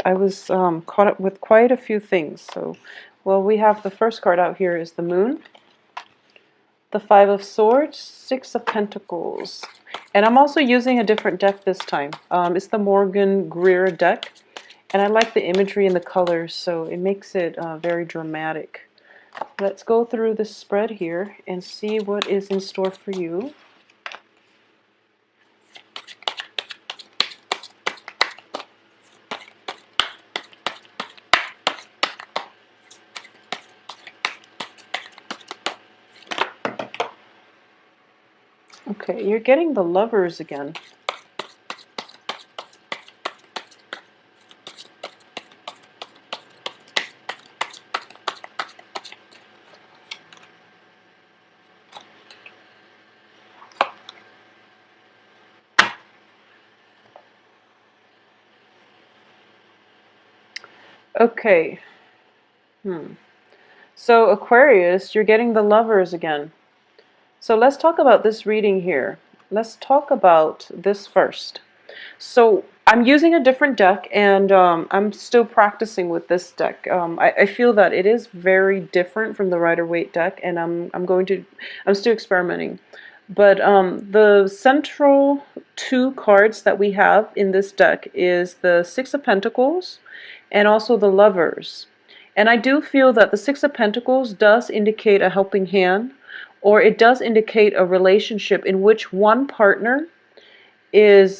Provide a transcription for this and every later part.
I was caught up with quite a few things. So, well, we have the first card out here is the Moon, the Five of Swords, Six of Pentacles. And I'm also using a different deck this time. It's the Morgan Greer deck. And I like the imagery and the colors, so it makes it very dramatic. Let's go through this spread here and see what is in store for you. Okay, you're getting the Lovers again. Okay. So Aquarius, you're getting the Lovers again. So let's talk about this reading here. Let's talk about this first. So I'm using a different deck, and I'm still practicing with this deck. I feel that it is very different from the Rider-Waite deck, and I'm still experimenting. But the central two cards that we have in this deck is the Six of Pentacles and also the Lovers. And I do feel that the Six of Pentacles does indicate a helping hand, or it does indicate a relationship in which one partner is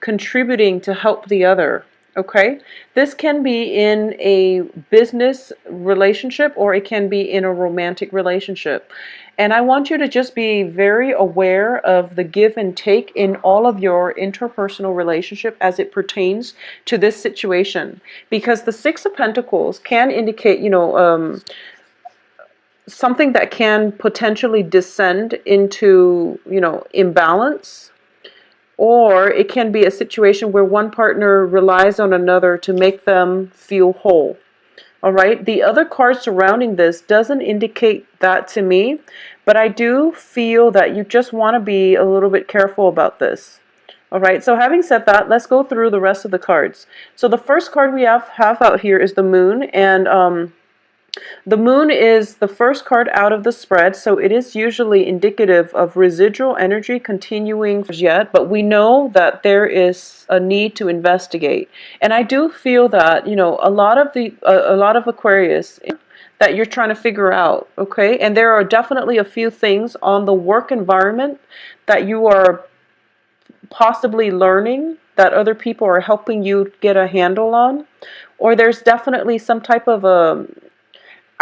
contributing to help the other. Okay, this can be in a business relationship or it can be in a romantic relationship. And I want you to just be very aware of the give and take in all of your interpersonal relationship as it pertains to this situation. Because the Six of Pentacles can indicate, something that can potentially descend into, imbalance, or it can be a situation where one partner relies on another to make them feel whole. All right. The other card surrounding this doesn't indicate that to me, but I do feel that you just want to be a little bit careful about this. All right. So having said that, let's go through the rest of the cards. So the first card we have out here is the Moon, and the Moon is the first card out of the spread, so it is usually indicative of residual energy continuing yet, but we know that there is a need to investigate. And I do feel that, a lot of Aquarius that you're trying to figure out, okay? And there are definitely a few things on the work environment that you are possibly learning that other people are helping you get a handle on, or there's definitely some type of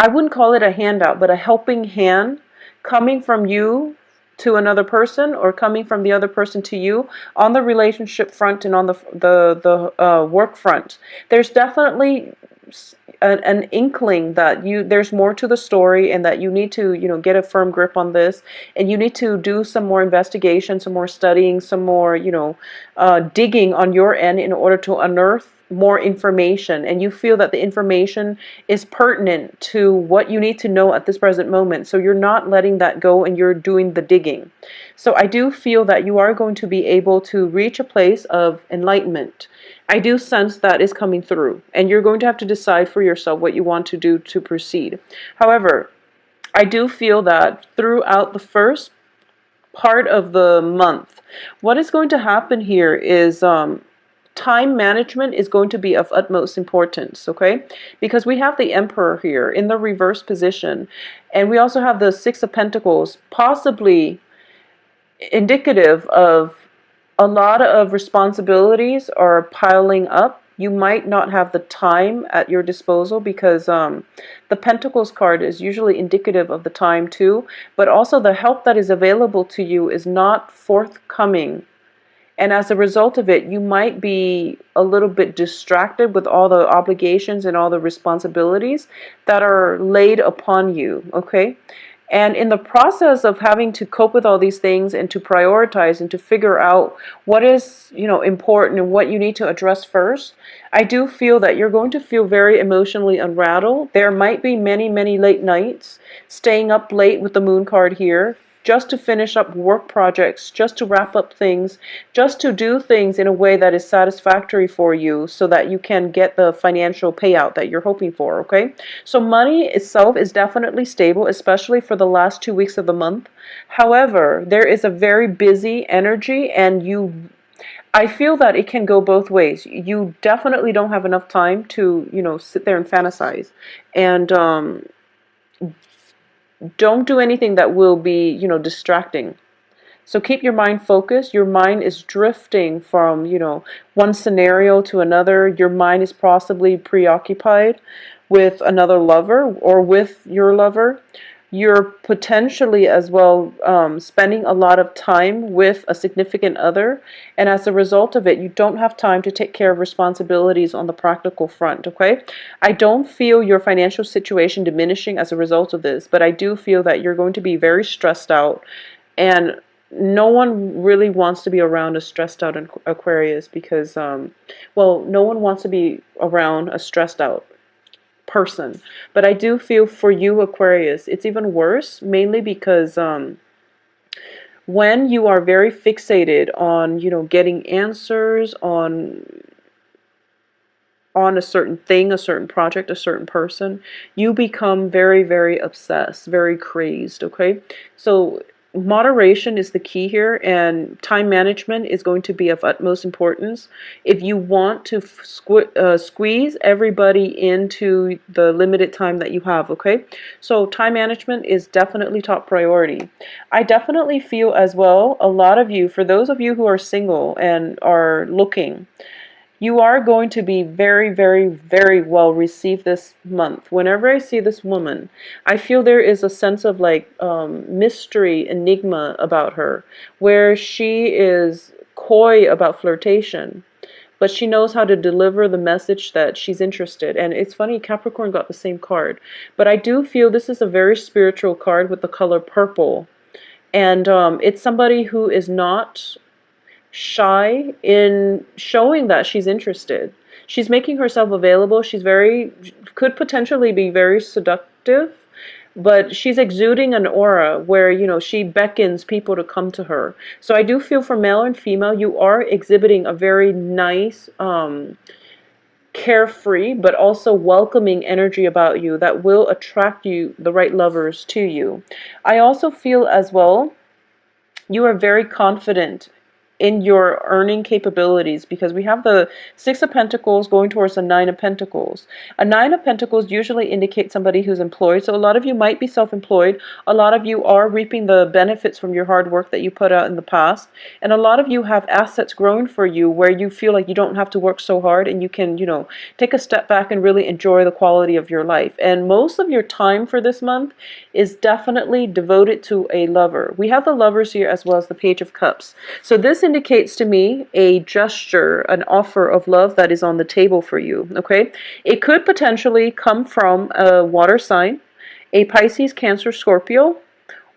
I wouldn't call it a handout, but a helping hand coming from you to another person, or coming from the other person to you on the relationship front and on the work front. There's definitely an inkling that there's more to the story, and that you need to get a firm grip on this, and you need to do some more investigation, some more studying, some more digging on your end in order to unearth more information, and you feel that the information is pertinent to what you need to know at this present moment, so you're not letting that go and you're doing the digging. So I do feel that you are going to be able to reach a place of enlightenment. I do sense that is coming through, and you're going to have to decide for yourself what you want to do to proceed. However, I do feel that throughout the first part of the month, what is going to happen here is time management is going to be of utmost importance, okay? Because we have the Emperor here in the reverse position, and we also have the Six of Pentacles, possibly indicative of a lot of responsibilities are piling up. You might not have the time at your disposal, because the Pentacles card is usually indicative of the time too, but also the help that is available to you is not forthcoming. And as a result of it, you might be a little bit distracted with all the obligations and all the responsibilities that are laid upon you, okay? And in the process of having to cope with all these things and to prioritize and to figure out what is, important and what you need to address first, I do feel that you're going to feel very emotionally unrattled. There might be many, many late nights, staying up late with the Moon card here, just to finish up work projects, just to wrap up things, just to do things in a way that is satisfactory for you so that you can get the financial payout that you're hoping for, okay? So money itself is definitely stable, especially for the last 2 weeks of the month. However, there is a very busy energy, and I feel that it can go both ways. You definitely don't have enough time to, sit there and fantasize. And don't do anything that will be, distracting. So keep your mind focused. Your mind is drifting from, one scenario to another. Your mind is possibly preoccupied with another lover or with your lover. You're potentially as well spending a lot of time with a significant other. And as a result of it, you don't have time to take care of responsibilities on the practical front, okay? I don't feel your financial situation diminishing as a result of this, but I do feel that you're going to be very stressed out, and no one really wants to be around a stressed out Aquarius because, no one wants to be around a stressed out person. But I do feel for you, Aquarius, it's even worse, mainly because when you are very fixated on, getting answers on a certain thing, a certain project, a certain person, you become very, very obsessed, very crazed, okay? So moderation is the key here, and time management is going to be of utmost importance if you want to squeeze everybody into the limited time that you have, okay? So time management is definitely top priority. I definitely feel as well, a lot of you, for those of you who are single and are looking, you are going to be very, very, very well received this month. Whenever I see this woman, I feel there is a sense of like mystery, enigma about her, where she is coy about flirtation, but she knows how to deliver the message that she's interested. And it's funny, Capricorn got the same card, but I do feel this is a very spiritual card with the color purple. And it's somebody who is not shy in showing that she's interested. She's making herself available. Could potentially be very seductive, but she's exuding an aura where, she beckons people to come to her. So I do feel for male and female, you are exhibiting a very nice, carefree, but also welcoming energy about you that will attract you, the right lovers to you. I also feel as well, you are very confident in your earning capabilities, because we have the Six of Pentacles going towards the Nine of Pentacles. A Nine of Pentacles usually indicates somebody who's employed. So a lot of you might be self-employed. A lot of you are reaping the benefits from your hard work that you put out in the past. And a lot of you have assets growing for you where you feel like you don't have to work so hard, and you can, take a step back and really enjoy the quality of your life. And most of your time for this month is definitely devoted to a lover. We have the lovers here as well as the Page of Cups. So this indicates to me a gesture, an offer of love that is on the table for you, okay? It could potentially come from a water sign, a Pisces, Cancer, Scorpio,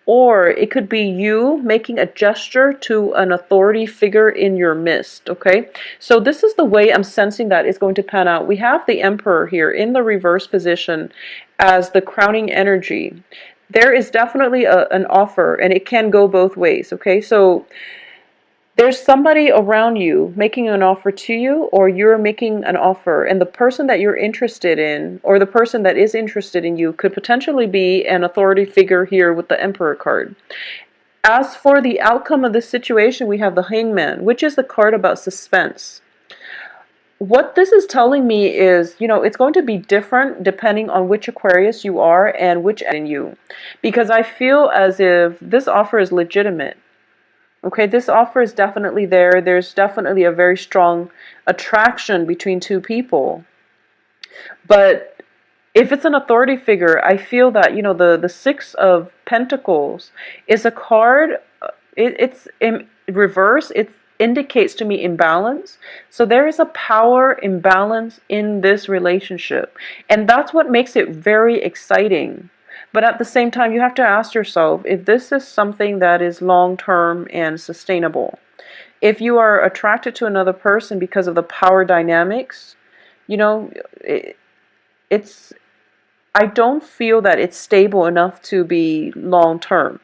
or it could be you making a gesture to an authority figure in your midst, okay? So this is the way I'm sensing that is going to pan out. We have the Emperor here in the reverse position as the crowning energy. There is definitely an offer, and it can go both ways, okay? So there's somebody around you making an offer to you, or you're making an offer, and the person that you're interested in, or the person that is interested in you, could potentially be an authority figure here with the Emperor card. As for the outcome of this situation, we have the Hangman, which is the card about suspense. What this is telling me is, it's going to be different depending on which Aquarius you are and which in you, because I feel as if this offer is legitimate. Okay, this offer is definitely there. There's definitely a very strong attraction between two people. But if it's an authority figure, I feel that, the Six of Pentacles is a card, it's in reverse. It indicates to me imbalance. So there is a power imbalance in this relationship. And that's what makes it very exciting. But at the same time, you have to ask yourself if this is something that is long-term and sustainable. If you are attracted to another person because of the power dynamics, it's I don't feel that it's stable enough to be long term.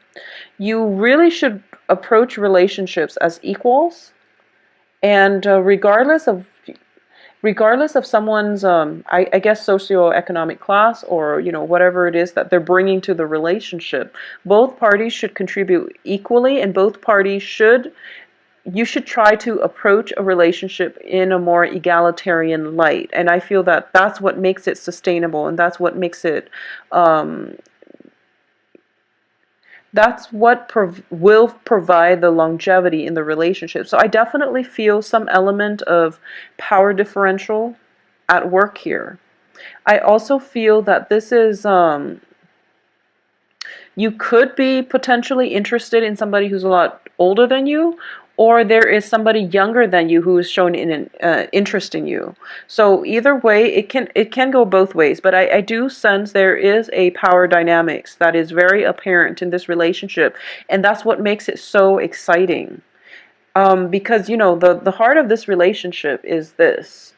You really should approach relationships as equals, and regardless of someone's I guess socioeconomic class, or whatever it is that they're bringing to the relationship, both parties should contribute equally, and both parties should you should try to approach a relationship in a more egalitarian light. And I feel that that's what makes it sustainable, and that's what makes it um, that's what will provide the longevity in the relationship. So I definitely feel some element of power differential at work here. I also feel that this is you could be potentially interested in somebody who's a lot older than you, or there is somebody younger than you who is shown an interest in you. So either way, it can go both ways. But I do sense there is a power dynamics that is very apparent in this relationship, and that's what makes it so exciting. Because the heart of this relationship is this.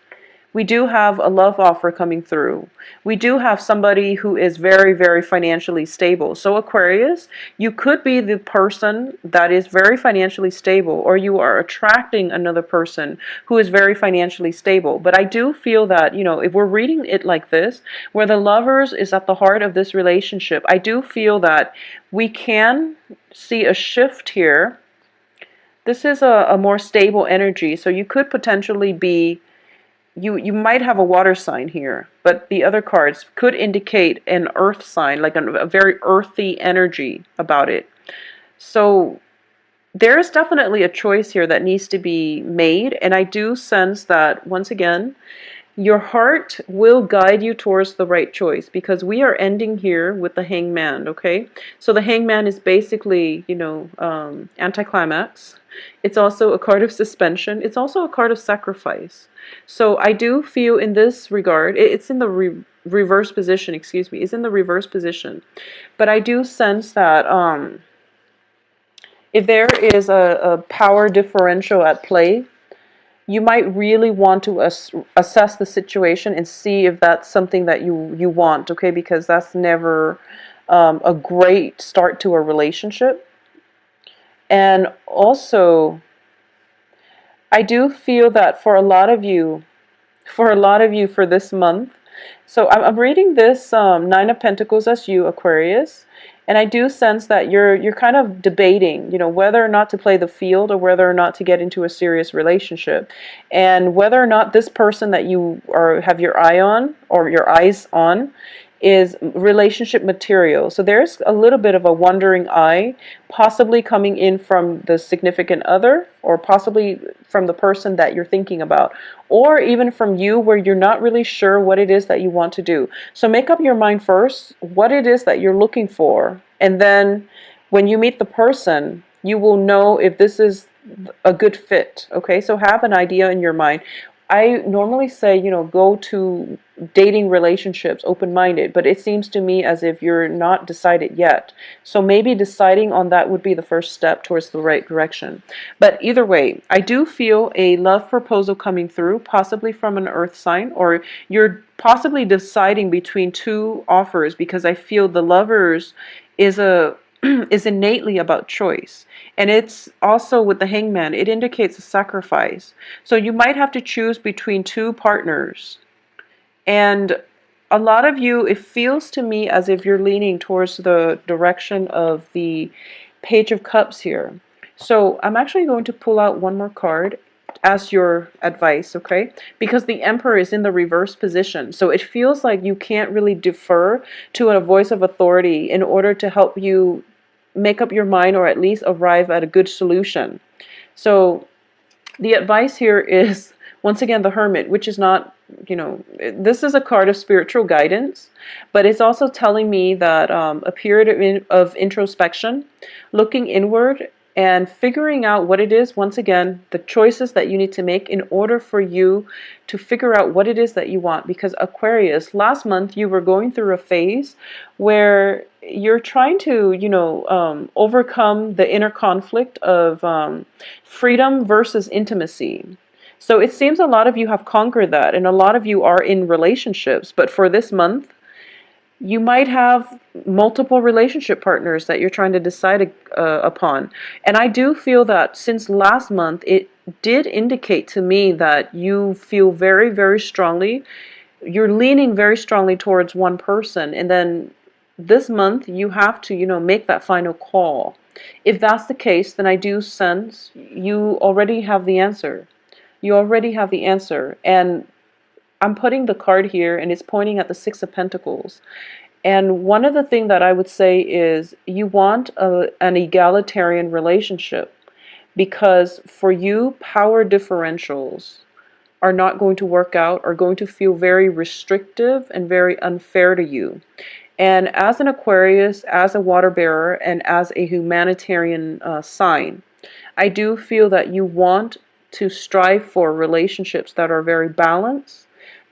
We do have a love offer coming through. We do have somebody who is very, very financially stable. So Aquarius, you could be the person that is very financially stable, or you are attracting another person who is very financially stable. But I do feel that, if we're reading it like this, where the lovers is at the heart of this relationship, I do feel that we can see a shift here. This is a more stable energy. So you could potentially be you might have a water sign here, but the other cards could indicate an earth sign, like a very earthy energy about it. So there is definitely a choice here that needs to be made, and I do sense that, once again, your heart will guide you towards the right choice, because we are ending here with the Hangman, okay? So the Hangman is basically, anticlimax. It's also a card of suspension. It's also a card of sacrifice. So I do feel in this regard, it's in the reverse position, excuse me, it's in the reverse position. But I do sense that if there is a power differential at play, you might really want to assess the situation and see if that's something that you want, okay? Because that's never a great start to a relationship. And also, I do feel that for this month, so I'm reading this Nine of Pentacles as you, Aquarius, and I do sense that you're kind of debating, whether or not to play the field, or whether or not to get into a serious relationship, and whether or not this person that you have your eye on, or your eyes on, is relationship material. So there's a little bit of a wandering eye, possibly coming in from the significant other, or possibly from the person that you're thinking about, or even from you, where you're not really sure what it is that you want to do. So make up your mind first what it is that you're looking for, and then when you meet the person, you will know if this is a good fit. Okay, so have an idea in your mind. I normally say, go to dating relationships open-minded, but it seems to me as if you're not decided yet. So maybe deciding on that would be the first step towards the right direction. But either way, I do feel a love proposal coming through, possibly from an earth sign, or you're possibly deciding between two offers, because I feel the lovers is is innately about choice. And it's also with the Hangman, it indicates a sacrifice. So you might have to choose between two partners. And a lot of you, it feels to me as if you're leaning towards the direction of the Page of Cups here. So I'm actually going to pull out one more card as your advice, okay? Because the Emperor is in the reverse position. So it feels like you can't really defer to a voice of authority in order to help you make up your mind, or at least arrive at a good solution. So the advice here is, once again, the Hermit, which is not, this is a card of spiritual guidance, but it's also telling me that a period of introspection, looking inward, and figuring out what it is, once again, the choices that you need to make in order for you to figure out what it is that you want. Because Aquarius, last month you were going through a phase where you're trying to, overcome the inner conflict of freedom versus intimacy. So it seems a lot of you have conquered that, and a lot of you are in relationships. But for this month, You might have multiple relationship partners that you're trying to decide upon. And I do feel that since last month, it did indicate to me that you feel very, very strongly. You're leaning very strongly towards one person. And then this month, you have to, make that final call. If that's the case, then I do sense you already have the answer. You already have the answer. And I'm putting the card here, and it's pointing at the Six of Pentacles. And one of the things that I would say is you want an egalitarian relationship, because for you, power differentials are not going to work out, are going to feel very restrictive and very unfair to you. And as an Aquarius, as a water bearer, and as a humanitarian sign, I do feel that you want to strive for relationships that are very balanced,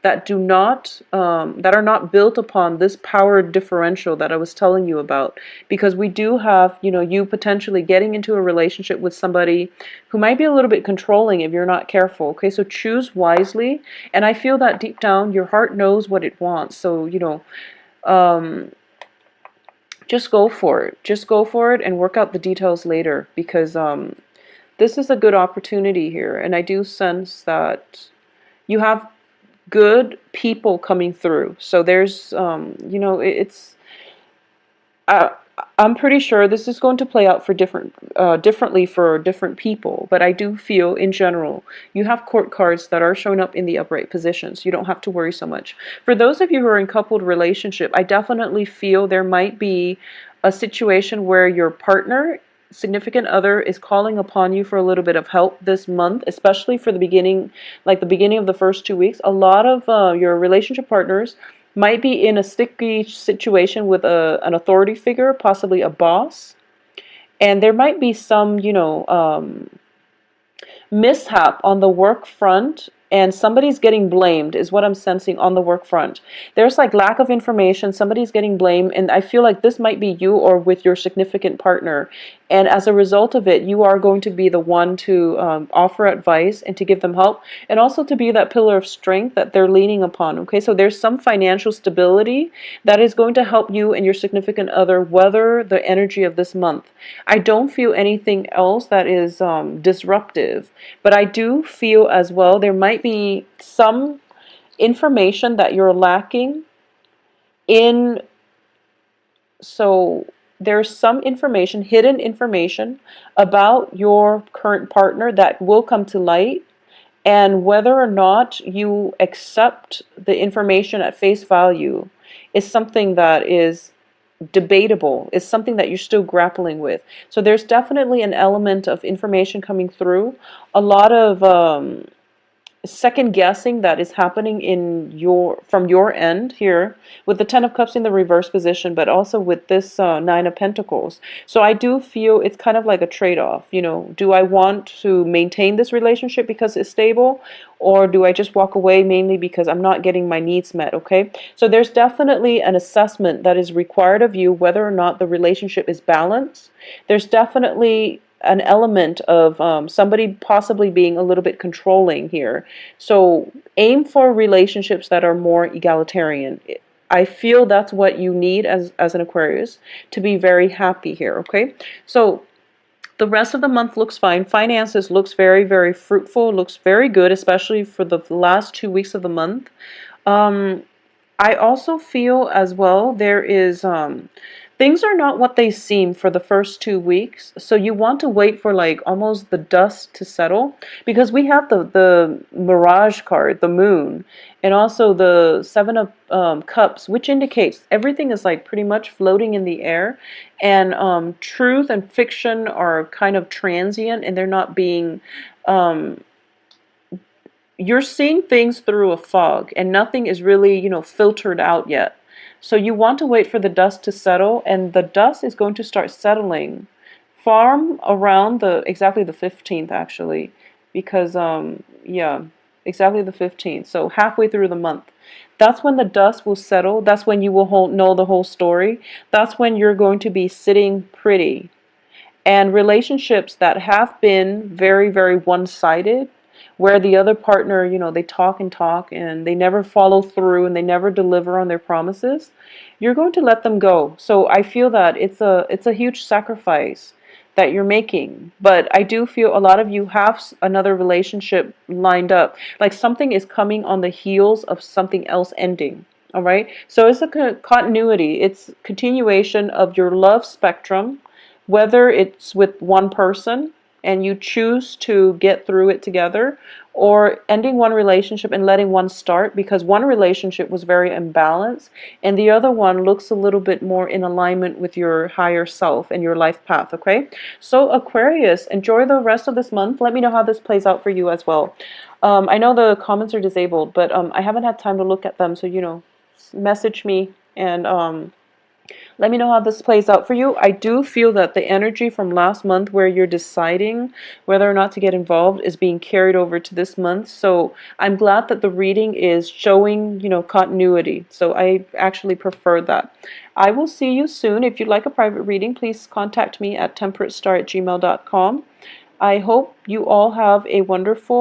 that do not that are not built upon this power differential that I was telling you about. Because we do have, you potentially getting into a relationship with somebody who might be a little bit controlling if you're not careful. Okay, so choose wisely. And I feel that deep down your heart knows what it wants. So, um, just go for it. Just go for it and work out the details later, because this is a good opportunity here. And I do sense that you have good people coming through. So there's, it's, uh, I'm pretty sure this is going to play out for differently for different people. But I do feel, in general, you have court cards that are showing up in the upright positions. You don't have to worry so much. For those of you who are in coupled relationship, I definitely feel there might be a situation where your partner, significant other, is calling upon you for a little bit of help this month, especially for the beginning, like the beginning of the first 2 weeks. A lot of your relationship partners might be in a sticky situation with an authority figure, possibly a boss, and there might be some, mishap on the work front, and somebody's getting blamed is what I'm sensing on the work front. There's like lack of information, somebody's getting blamed, and I feel like this might be you or with your significant partner. And as a result of it, you are going to be the one to offer advice and to give them help, and also to be that pillar of strength that they're leaning upon. Okay, so there's some financial stability that is going to help you and your significant other weather the energy of this month. I don't feel anything else that is disruptive, but I do feel as well there might be some information that you're lacking in. So there's some information, hidden information about your current partner that will come to light, and whether or not you accept the information at face value is something that is debatable. Is something that you're still grappling with. So there's definitely an element of information coming through, a lot of second guessing that is happening in from your end here, with the Ten of Cups in the reverse position, but also with this Nine of Pentacles. So I do feel it's kind of like a trade-off. Do I want to maintain this relationship because it's stable, or do I just walk away mainly because I'm not getting my needs met? Okay, so there's definitely an assessment that is required of you whether or not the relationship is balanced. There's definitely an element of somebody possibly being a little bit controlling here. So aim for relationships that are more egalitarian. I feel that's what you need as an Aquarius to be very happy here, okay? So the rest of the month looks fine. Finances looks very, very fruitful, looks very good, especially for the last 2 weeks of the month. I also feel as well there is things are not what they seem for the first 2 weeks. So you want to wait for like almost the dust to settle, because we have the Mirage card, the Moon, and also the Seven of Cups, which indicates everything is like pretty much floating in the air, and truth and fiction are kind of transient, and they're not being you're seeing things through a fog, and nothing is really, filtered out yet. So you want to wait for the dust to settle, and the dust is going to start settling from around exactly the 15th, actually, because yeah, exactly the 15th. So halfway through the month. That's when the dust will settle. That's when you will know the whole story. That's when you're going to be sitting pretty. And relationships that have been very, very one-sided where the other partner, you know, they talk and talk and they never follow through and they never deliver on their promises, you're going to let them go. So I feel that it's a huge sacrifice that you're making. But I do feel a lot of you have another relationship lined up. Like something is coming on the heels of something else ending. All right. So it's a continuity. It's continuation of your love spectrum, whether it's with one person and you choose to get through it together, or ending one relationship and letting one start because one relationship was very imbalanced and the other one looks a little bit more in alignment with your higher self and your life path. Okay, so Aquarius, enjoy the rest of this month. Let me know how this plays out for you as well. I know the comments are disabled, but I haven't had time to look at them, so you know, message me and let me know how this plays out for you. I do feel that the energy from last month where you're deciding whether or not to get involved is being carried over to this month. So I'm glad that the reading is showing, you know, continuity. So I actually prefer that. I will see you soon. If you'd like a private reading, please contact me at temperatestar@gmail.com. I hope you all have a wonderful